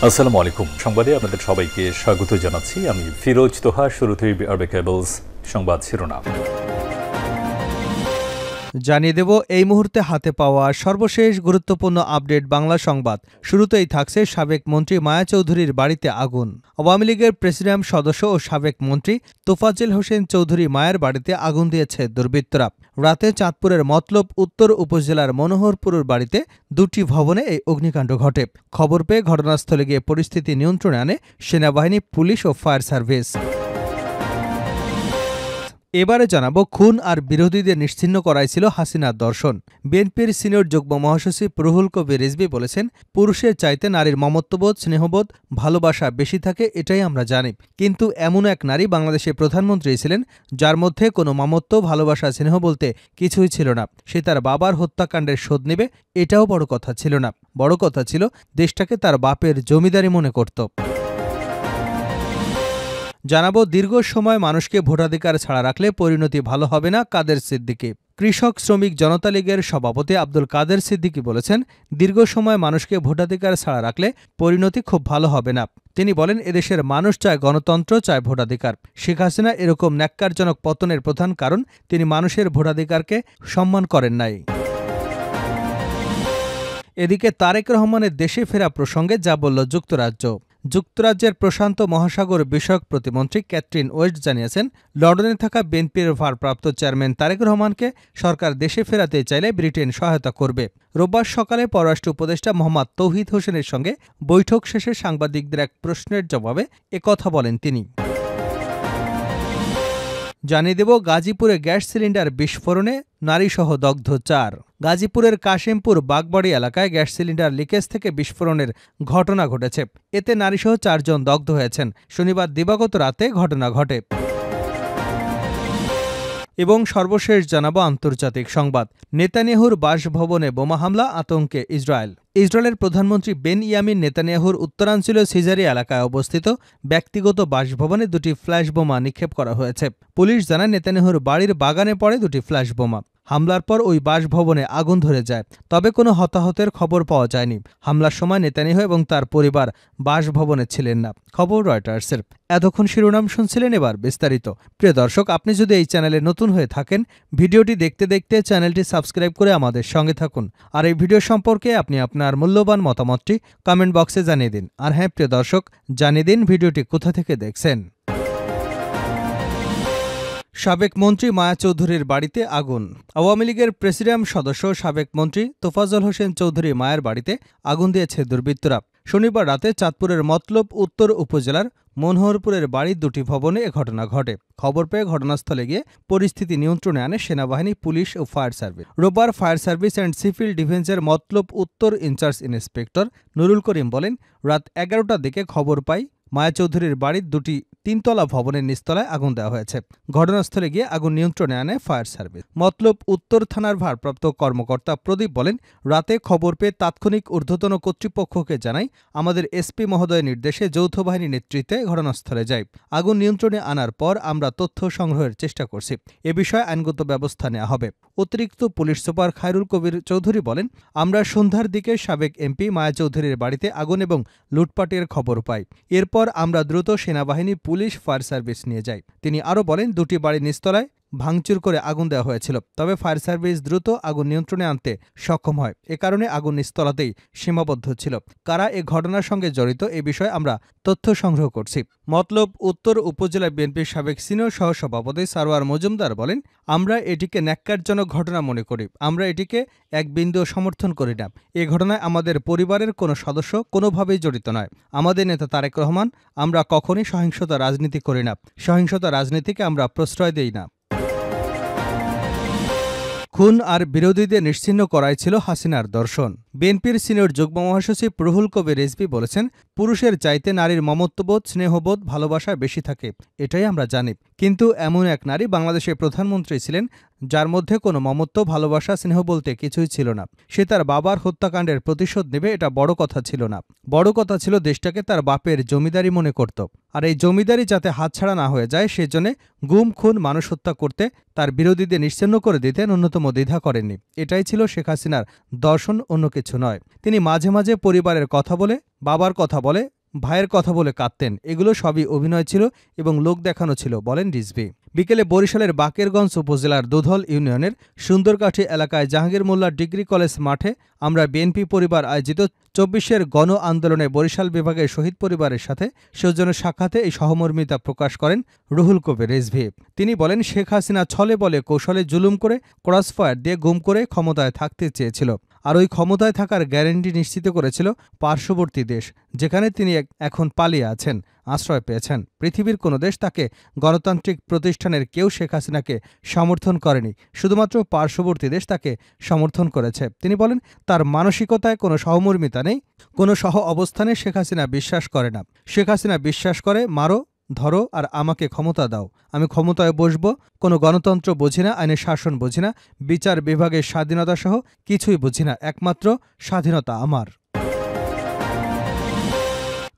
আসসালামু আলাইকুম। সংবাদে আপনাদের সবাইকে স্বাগত জানাচ্ছি। আমি ফিরোজ তোহা। শুরুতেই আরবে কেবলস সংবাদ শিরোনাম জানিয়ে দেব এই মুহূর্তে হাতে পাওয়া সর্বশেষ গুরুত্বপূর্ণ আপডেট বাংলা সংবাদ। শুরুতেই থাকছে সাবেক মন্ত্রী মায়া চৌধুরীর বাড়িতে আগুন। আওয়ামী লীগের প্রেসিডিয়াম সদস্য ও সাবেক মন্ত্রী তোফাজ্জল হোসেন চৌধুরী মায়ের বাড়িতে আগুন দিয়েছে দুর্বৃত্তরা। রাতে চাঁদপুরের মতলব উত্তর উপজেলার মনোহরপুরের বাড়িতে দুটি ভবনে এই অগ্নিকাণ্ড ঘটে। খবর পেয়ে ঘটনাস্থলে গিয়ে পরিস্থিতি নিয়ন্ত্রণে আনে সেনাবাহিনী, পুলিশ ও ফায়ার সার্ভিস। এবারে জানাবো, খুন আর বিরোধীদের নিশ্চিহ্ন করাই ছিল হাসিনার দর্শন। বিএনপির সিনিয়র যুগ্ম মহাসচিব রুহুল কবির রিজভী বলেছেন, পুরুষের চাইতে নারীর মমত্ববোধ, স্নেহবোধ, ভালোবাসা বেশি থাকে, এটাই আমরা জানি। কিন্তু এমন এক নারী বাংলাদেশের প্রধানমন্ত্রী ছিলেন যার মধ্যে কোনো মমত্ব, ভালোবাসা, স্নেহ বলতে কিছুই ছিল না। সে তার বাবার হত্যাকাণ্ডের শোধ নেবে, এটাও বড় কথা ছিল না। বড় কথা ছিল দেশটাকে তার বাপের জমিদারি মনে করত। জানাবো, দীর্ঘ সময় মানুষকে ভোটাধিকার ছাড়া রাখলে পরিণতি ভালো হবে না। কাদের সিদ্দিকী। কৃষক শ্রমিক জনতা লীগের সভাপতি আব্দুল কাদের সিদ্দিকী বলেছেন, দীর্ঘ সময় মানুষকে ভোটাধিকার ছাড়া রাখলে পরিণতি খুব ভালো হবে না। তিনি বলেন, এদেশের মানুষ চায় গণতন্ত্র, চায় ভোটাধিকার। শেখ হাসিনা এরকম ন্যাক্কারজনক পতনের প্রধান কারণ তিনি মানুষের ভোটাধিকারকে সম্মান করেন নাই। এদিকে তারেক রহমানের দেশে ফেরা প্রসঙ্গে যা বলল যুক্তরাজ্য। যুক্তরাজ্যের প্রশান্ত মহাসাগর বিষয়ক প্রতিমন্ত্রী ক্যাথরিন ওয়েস্ট জানিয়েছেন, লন্ডনে থাকা বিএনপির ভারপ্রাপ্ত চেয়ারম্যান তারেক রহমানকে সরকার দেশে ফেরাতে চাইলে ব্রিটেন সহায়তা করবে। রোববার সকালে পররাষ্ট্র উপদেষ্টা মোহাম্মদ তৌহিদ হোসেনের সঙ্গে বৈঠক শেষে সাংবাদিকদের এক প্রশ্নের জবাবে একথা বলেন তিনি। জানিয়ে দেব, গাজীপুরে গ্যাস সিলিন্ডার বিস্ফোরণে নারীসহ দগ্ধ ৪। গাজীপুরের কাশিমপুর বাগবাড়ি এলাকায় গ্যাস সিলিন্ডার লিকেজ থেকে বিস্ফোরণের ঘটনা ঘটেছে। এতে নারীসহ ৪ জন দগ্ধ হয়েছেন। শনিবার দিবাগত রাতে ঘটনা ঘটে। এবং সর্বশেষ জানাবো আন্তর্জাতিক সংবাদ। নেতানিয়াহুর বাসভবনে বোমা হামলা, আতঙ্কে ইসরায়েল। ইসরায়েলের প্রধানমন্ত্রী বেনইয়ামিন নেতানিয়াহুর উত্তরাঞ্চলীয় সিজারি এলাকায় অবস্থিত ব্যক্তিগত বাসভবনে দুটি ফ্ল্যাশ বোমা নিক্ষেপ করা হয়েছে। পুলিশ জানায়, নেতানিয়াহুর বাড়ির বাগানে পড়ে দুটি ফ্ল্যাশ বোমা। হামলার পর ওই বাসভবনে আগুন ধরে যায়, তবে কোনো হতাহতের খবর পাওয়া যায়নি। হামলার সময় নেতানিয়াহু এবং তার পরিবার বাসভবনে ছিলেন না। খবর রয়টার্সের। এতক্ষণ শিরোনাম শুনছিলেন, এবার বিস্তারিত। প্রিয় দর্শক, আপনি যদি এই চ্যানেলে নতুন হয়ে থাকেন, ভিডিওটি দেখতে দেখতে চ্যানেলটি সাবস্ক্রাইব করে আমাদের সঙ্গে থাকুন। আর এই ভিডিও সম্পর্কে আপনি আপনার মূল্যবান মতামতটি কমেন্ট বক্সে জানিয়ে দিন। আর হ্যাঁ প্রিয় দর্শক, জানিয়ে দিন ভিডিওটি কোথা থেকে দেখছেন। সাবেক মন্ত্রী মায়া চৌধুরীর বাড়িতে আগুন। আওয়ামী লীগের প্রেসিডিয়াম সদস্য সাবেক মন্ত্রী তোফাজ্জল হোসেন চৌধুরী মায়ের বাড়িতে আগুন দিয়েছে দুর্বৃত্তরা। শনিবার রাতে চাঁদপুরের মতলব উত্তর উপজেলার মনোহরপুরের বাড়ির দুটি ভবনে এ ঘটনা ঘটে। খবর পেয়ে ঘটনাস্থলে গিয়ে পরিস্থিতি নিয়ন্ত্রণে আনে সেনাবাহিনী, পুলিশ ও ফায়ার সার্ভিস। রোববার ফায়ার সার্ভিস অ্যান্ড সিভিল ডিফেন্সের মতলব উত্তর ইনচার্জ ইন্সপেক্টর নুরুল করিম বলেন, রাত 11টার দিকে খবর পাই মায়া চৌধুরীর বাড়ির দুটি তিনতলা ভবনের নিচতলায় আগুন দেওয়া হয়েছে। ঘটনাস্থলে গিয়ে আগুন নিয়ন্ত্রণে আনে ফায়ার সার্ভিস। মতলব উত্তর থানার ভারপ্রাপ্ত কর্মকর্তা প্রদীপ বলেন, রাতে খবর পেয়ে তাৎক্ষণিক ঊর্ধ্বতন কর্তৃপক্ষকে জানাই। আমাদের এসপি মহোদয়ের নির্দেশে যৌথ বাহিনীর নেতৃত্বে ঘটনাস্থলে যাই। আগুন নিয়ন্ত্রণে আনার পর আমরা তথ্য সংগ্রহের চেষ্টা করছি। এ বিষয়ে আইনগত ব্যবস্থা নেওয়া হবে। অতিরিক্ত পুলিশ সুপার খায়রুল কবির চৌধুরী বলেন, আমরা সন্ধ্যার দিকে সাবেক এমপি মায়া চৌধুরীর বাড়িতে আগুন এবং লুটপাটের খবর পাই। এরপর আমরা দ্রুত সেনাবাহিনী, পুলিশ, ফায়ার সার্ভিস নিয়ে যাই। তিনি আরও বলেন, দুটি বাড়ির নিচতলায় ভাঙচুর করে আগুন দেওয়া হয়েছিল, তবে ফায়ার সার্ভিস দ্রুত আগুন নিয়ন্ত্রণে আনতে সক্ষম হয়। এ কারণে আগুন নিচতলাতেই সীমাবদ্ধ ছিল। কারা এ ঘটনার সঙ্গে জড়িত, এ বিষয়ে আমরা তথ্য সংগ্রহ করছি। মতলব উত্তর উপজেলা বিএনপির সাবেক সিনিয়র সহসভাপতি সারোয়ার মজুমদার বলেন, আমরা এটিকে ন্যাক্কারজনক ঘটনা মনে করি। আমরা এটিকে এক বিন্দুও সমর্থন করি না। এ ঘটনায় আমাদের পরিবারের কোনো সদস্য কোনোভাবেই জড়িত নয়। আমাদের নেতা তারেক রহমান, আমরা কখনই সহিংসতা রাজনীতি করি না। সহিংসতা রাজনীতিকে আমরা প্রশ্রয় দেই না। খুন আর বিরোধীদের নিশ্চিহ্ন করাই ছিল হাসিনার দর্শন। বিএনপির সিনিয়র যুগ্ম মহাসচিব রুহুল কবির রিজভী বলেছেন, পুরুষের চাইতে নারীর মমত্ববোধ, স্নেহবোধ, ভালোবাসা বেশি থাকে, এটাই আমরা জানি। কিন্তু এমন এক নারী বাংলাদেশের প্রধানমন্ত্রী ছিলেন যার মধ্যে কোনো মমত্ব, ভালোবাসা, স্নেহ বলতে কিছুই ছিল না। সে তার বাবার হত্যাকাণ্ডের প্রতিশোধ নেবে, এটা বড় কথা ছিল না। বড় কথা ছিল দেশটাকে তার বাপের জমিদারি মনে করত, আর এই জমিদারি যাতে হাতছাড়া না হয়ে যায় সেজন্য গুম, খুন, মানুষ হত্যা করতে তার বিরোধীদের নিশ্চিহ্ন করে দিতে ন্যূনতম দ্বিধা করেননি। এটাই ছিল শেখ হাসিনার দর্শন, অন্য কিছু নয়। তিনি মাঝে মাঝে পরিবারের কথা বলে, বাবার কথা বলে, ভাইয়ের কথা বলে কাঁদতেন। এগুলো সবই অভিনয় ছিল এবং লোক দেখানো ছিল, বলেন রিজভী। বিকেলে বরিশালের বাকেরগঞ্জ উপজেলার দুধল ইউনিয়নের সুন্দরকাঠি এলাকায় জাহাঙ্গীর মোল্লা ডিগ্রি কলেজ মাঠে আমরা বিএনপি পরিবার আয়োজিত ২৪-এর গণ আন্দোলনে বরিশাল বিভাগের শহীদ পরিবারের সাথে সৌজন্য সাক্ষাতে এই সহমর্মিতা প্রকাশ করেন রুহুল কবির রিজভী। তিনি বলেন, শেখ হাসিনা ছলে বলে কৌশলে জুলুম করে, ক্রসফায়ার দিয়ে গুম করে ক্ষমতায় থাকতে চেয়েছিল, আর ওই ক্ষমতায় থাকার গ্যারান্টি নিশ্চিত করেছিল পার্শ্ববর্তী দেশ, যেখানে তিনি এখন পালিয়ে আছেন, আশ্রয় পেয়েছেন। পৃথিবীর কোনো দেশ তাকে গণতান্ত্রিক প্রতিষ্ঠানের কেউ শেখ হাসিনাকে সমর্থন করেনি, শুধুমাত্র পার্শ্ববর্তী দেশ তাকে সমর্থন করেছে। তিনি বলেন, তার মানসিকতায় কোনো সহমর্মিতা নেই, কোনো সহ অবস্থানে শেখ হাসিনা বিশ্বাস করে না। শেখ হাসিনা বিশ্বাস করে মারো, ধরো আর আমাকে ক্ষমতা দাও, আমি ক্ষমতায় বসবো। কোনো গণতন্ত্র বুঝি না, আইনের শাসন বুঝি না, বিচার বিভাগের স্বাধীনতা সহ কিছুই বুঝি না, একমাত্র স্বাধীনতা আমার।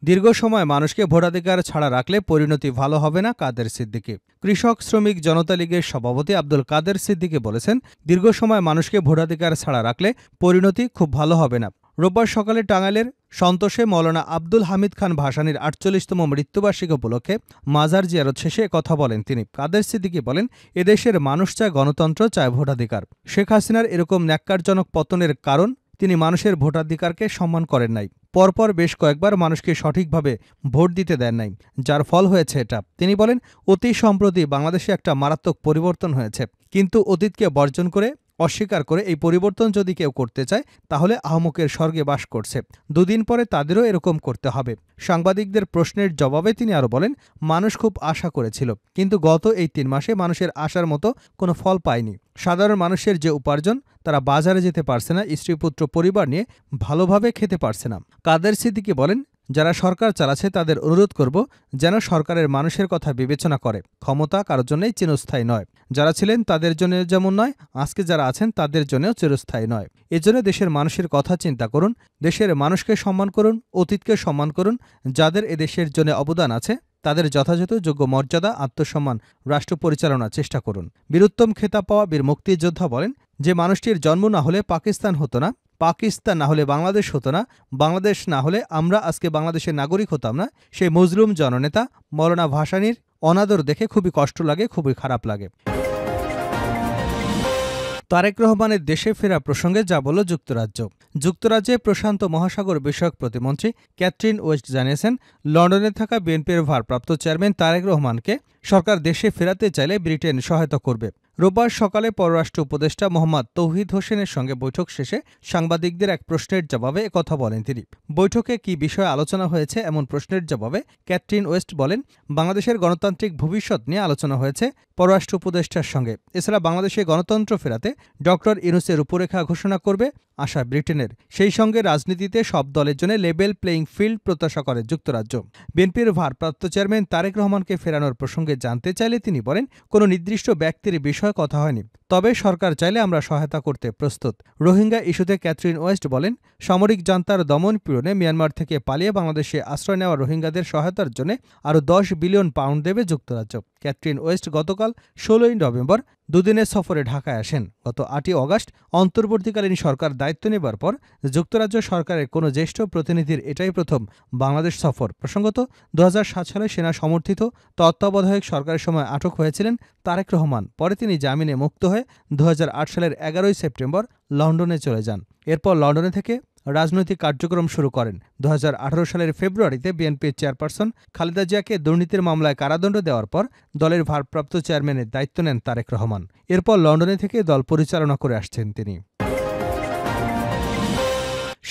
দীর্ঘ সময় মানুষকে ভোটাধিকার ছাড়া রাখলে পরিণতি ভালো হবে না, কাদের সিদ্দিকী। কৃষক শ্রমিক জনতা লীগের সভাপতি আব্দুল কাদের সিদ্দিকী বলেছেন, দীর্ঘ সময় মানুষকে ভোটাধিকার ছাড়া রাখলে পরিণতি খুব ভালো হবে না। রোববার সকালে টাঙ্গাইলের সন্তোষে মৌলানা আব্দুল হামিদ খান ভাসানীর ৪৮তম মৃত্যুবার্ষিকী উপলক্ষে মাজার জিয়ারত শেষে কথা বলেন তিনি। কাদের সিদ্দিকী বলেন, এদেশের মানুষ চায় গণতন্ত্র, চায় ভোটাধিকার। শেখ হাসিনার এরকম ন্যাক্কারজনক পতনের কারণ তিনি মানুষের ভোটাধিকারকে সম্মান করেন নাই। পরপর বেশ কয়েকবার মানুষকে সঠিকভাবে ভোট দিতে দেন নাই, যার ফল হয়েছে এটা। তিনি বলেন, অতি সম্প্রতি বাংলাদেশে একটা মারাত্মক পরিবর্তন হয়েছে, কিন্তু অতীতকে বর্জন করে, অস্বীকার করে এই পরিবর্তন যদি কেউ করতে চায় তাহলে আহমকের স্বর্গে বাস করছে। দুদিন পরে তাদেরও এরকম করতে হবে। সাংবাদিকদের প্রশ্নের জবাবে তিনি আরও বলেন, মানুষ খুব আশা করেছিল, কিন্তু গত এই ৩ মাসে মানুষের আশার মতো কোনো ফল পায়নি। সাধারণ মানুষের যে উপার্জন, তারা বাজারে যেতে পারছে না, স্ত্রীপুত্র পরিবার নিয়ে ভালোভাবে খেতে পারছে না। কাদের সিদ্দিকী বলেন, যারা সরকার চালাচ্ছে তাদের অনুরোধ করব যেন সরকারের মানুষের কথা বিবেচনা করে। ক্ষমতা কারোর জন্যই চিরস্থায়ী নয়, যারা ছিলেন তাদের জন্য যেমন নয়, আজকে যারা আছেন তাদের জন্যও চিরস্থায়ী নয়। এজন্য দেশের মানুষের কথা চিন্তা করুন, দেশের মানুষকে সম্মান করুন, অতীতকে সম্মান করুন। যাদের এদেশের জন্য অবদান আছে তাদের যথাযথ যোগ্য মর্যাদা, আত্মসম্মান রাষ্ট্র পরিচালনার চেষ্টা করুন। বীরুত্তম খেতাব পাওয়া বীর মুক্তিযোদ্ধা বলেন, যে মানুষটির জন্ম না হলে পাকিস্তান হতো না, পাকিস্তান না হলে বাংলাদেশ হতো না, বাংলাদেশ না হলে আমরা আজকে বাংলাদেশের নাগরিক হতাম না, সেই মজলুম জননেতা মৌলানা ভাসানীর অনাদর দেখে খুবই কষ্ট লাগে, খুবই খারাপ লাগে। তারেক রহমানের দেশে ফেরা প্রসঙ্গে যা বলল যুক্তরাজ্য। যুক্তরাজ্যে প্রশান্ত মহাসাগর বিষয়ক প্রতিমন্ত্রী ক্যাথরিন ওয়েস্ট জানিয়েছেন, লন্ডনে থাকা বিএনপির ভারপ্রাপ্ত চেয়ারম্যান তারেক রহমানকে সরকার দেশে ফেরাতে চাইলে ব্রিটেন সহায়তা করবে। রোববার সকালে পররাষ্ট্র উপদেষ্টা মোহাম্মদ তৌহিদ হোসেনের সঙ্গে বৈঠক শেষে সাংবাদিকদের এক প্রশ্নের জবাবে একথা বলেন তিনি। বৈঠকে কী বিষয়ে আলোচনা হয়েছে এমন প্রশ্নের জবাবে ক্যাথরিন ওয়েস্ট বলেন, বাংলাদেশের গণতান্ত্রিক ভবিষ্যৎ নিয়ে আলোচনা হয়েছে পররাষ্ট্র উপদেষ্টার সঙ্গে। এছাড়া বাংলাদেশে গণতন্ত্র ফেরাতে ডক্টর ইউনূসের রূপরেখা ঘোষণা করবে আশা ব্রিটেনের। সেই সঙ্গে রাজনীতিতে সব দলের জন্য লেভেল প্লেয়িং ফিল্ড প্রত্যাশা করে যুক্তরাজ্য। বিএনপির ভারপ্রাপ্ত চেয়ারম্যান তারেক রহমানকে ফেরানোর প্রসঙ্গে জানতে চাইলে তিনি বলেন, কোনো নির্দিষ্ট ব্যক্তির বিষয়ে কথা হয়নি, তবে সরকার চাইলে আমরা সহায়তা করতে প্রস্তুত। রোহিঙ্গা ইস্যুতে ক্যাথরিন ওয়েস্ট বলেন, সামরিক জান্তার দমন পীড়নে মিয়ানমার থেকে পালিয়ে বাংলাদেশে আশ্রয় নেওয়া রোহিঙ্গাদের সহায়তার জন্য আরও ১০ বিলিয়ন পাউন্ড দেবে যুক্তরাজ্য। ক্যাথরিন ওয়েস্ট গতকাল ১৬ই নভেম্বর দুদিনের সফরে ঢাকায় আসেন। গত ৮ই অগাস্ট অন্তর্বর্তীকালীন সরকার দায়িত্ব নেবার পর যুক্তরাজ্য সরকারের কোনো জ্যেষ্ঠ প্রতিনিধির এটাই প্রথম বাংলাদেশ সফর। প্রসঙ্গত, ২০০৭ সালে সেনা সমর্থিত তত্ত্বাবধায়ক সরকারের সময় আটক হয়েছিলেন তারেক রহমান। পরে তিনি জামিনে মুক্ত হয়ে ২০০৮ সালের ১১ই সেপ্টেম্বর লন্ডনে চলে যান। এরপর লন্ডনে থেকে রাজনৈতিক কার্যক্রম শুরু করেন। ২০১৮ সালের ফেব্রুয়ারিতে বিএনপির চেয়ারপারসন খালেদা জিয়াকে দুর্নীতির মামলায় কারাদণ্ড দেওয়ার পর দলের ভারপ্রাপ্ত চেয়ারম্যানের দায়িত্ব নেন তারেক রহমান। এরপর লন্ডনে থেকে দল পরিচালনা করে আসছেন তিনি।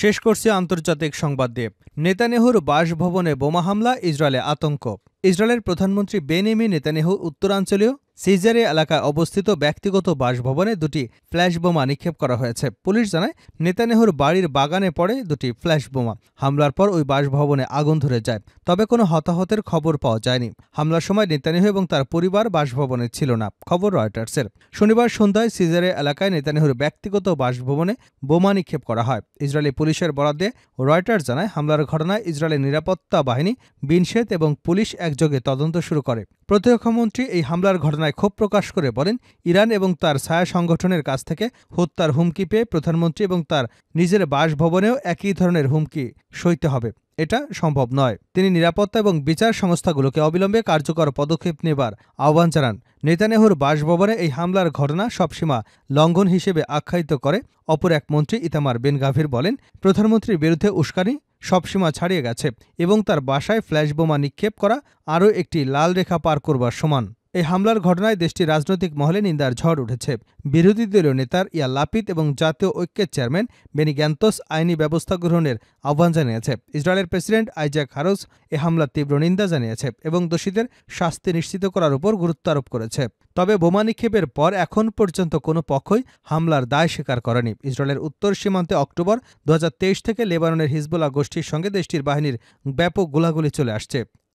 শেষ করছে আন্তর্জাতিক সংবাদ দিয়ে। নেতানিয়াহুর বাসভবনে বোমা হামলা, ইসরায়েলে আতঙ্ক। ইসরায়েলের প্রধানমন্ত্রী বেনিয়ামিন নেতানিয়াহু উত্তরাঞ্চলীয় সিজারে এলাকায় অবস্থিত ব্যক্তিগত বাসভবনে দুটি ফ্ল্যাশ বোমা নিক্ষেপ করা হয়েছে। পুলিশ জানায় নেতানিয়াহুর বাড়ির বাগানে পড়ে দুটি ফ্ল্যাশ বোমা। হামলার পর ওই বাসভবনে আগুন ধরে যায়, তবে কোনো হতাহতের খবর পাওয়া যায়নি। হামলার সময় নেতানিয়াহু এবং তার পরিবার বাসভবনে ছিল না, খবর রয়টার্সের। শনিবার সন্ধ্যায় সিজারে এলাকায় নেতানিয়াহুর ব্যক্তিগত বাসভবনে বোমা নিক্ষেপ করা হয়। ইসরায়েলি পুলিশের বরাদ্দে রয়টার্স জানায়, হামলার ঘটনায় ইসরায়েলের নিরাপত্তা বাহিনী, বিনশেত এবং পুলিশ একযোগে তদন্ত শুরু করে। প্রতিরক্ষামন্ত্রী এই হামলার ঘটনায় ক্ষোভ প্রকাশ করে বলেন, ইরান এবং তার ছায়া সংগঠনের কাছ থেকে হত্যার হুমকি পেয়ে প্রধানমন্ত্রী এবং তার নিজের বাসভবনেও একই ধরনের হুমকি সইতে হবে। এটা সম্ভব নয়। তিনি নিরাপত্তা এবং বিচার সংস্থাগুলোকে অবিলম্বে কার্যকর পদক্ষেপ নেবার আহ্বান জানান। নেতানিয়াহুর বাসভবনে এই হামলার ঘটনা সব সীমা লঙ্ঘন হিসেবে আখ্যায়িত করে অপর এক মন্ত্রী ইতামার বেন গাভির বলেন, প্রধানমন্ত্রীর বিরুদ্ধে উস্কানি সব সীমা ছাড়িয়ে গেছে এবং তার বাসায় ফ্ল্যাশ বোমা নিক্ষেপ করা আরও একটি লাল রেখা পার করবার সমান। এই হামলার ঘটনায় দেশটির রাজনৈতিক মহলে নিন্দার ঝড় উঠেছে। বিরোধী দলীয় নেতার ইয়া লাপিদ এবং জাতীয় ঐক্যের চেয়ারম্যান বেনি গ্যান্তস আইনি ব্যবস্থা গ্রহণের আহ্বান জানিয়েছে। ইসরায়েলের প্রেসিডেন্ট আইজাক হারোজ এ হামলার তীব্র নিন্দা জানিয়েছে এবং দোষীদের শাস্তি নিশ্চিত করার উপর গুরুত্ব আরোপ করেছে। তবে বোমা নিক্ষেপের পর এখন পর্যন্ত কোনো পক্ষই হামলার দায় স্বীকার করেনি। ইসরায়েলের উত্তর সীমান্তে অক্টোবর 2023 থেকে লেবাননের হিজবুল্লাহ গোষ্ঠীর সঙ্গে দেশটির বাহিনীর ব্যাপক গোলাগুলি চলে আসছে।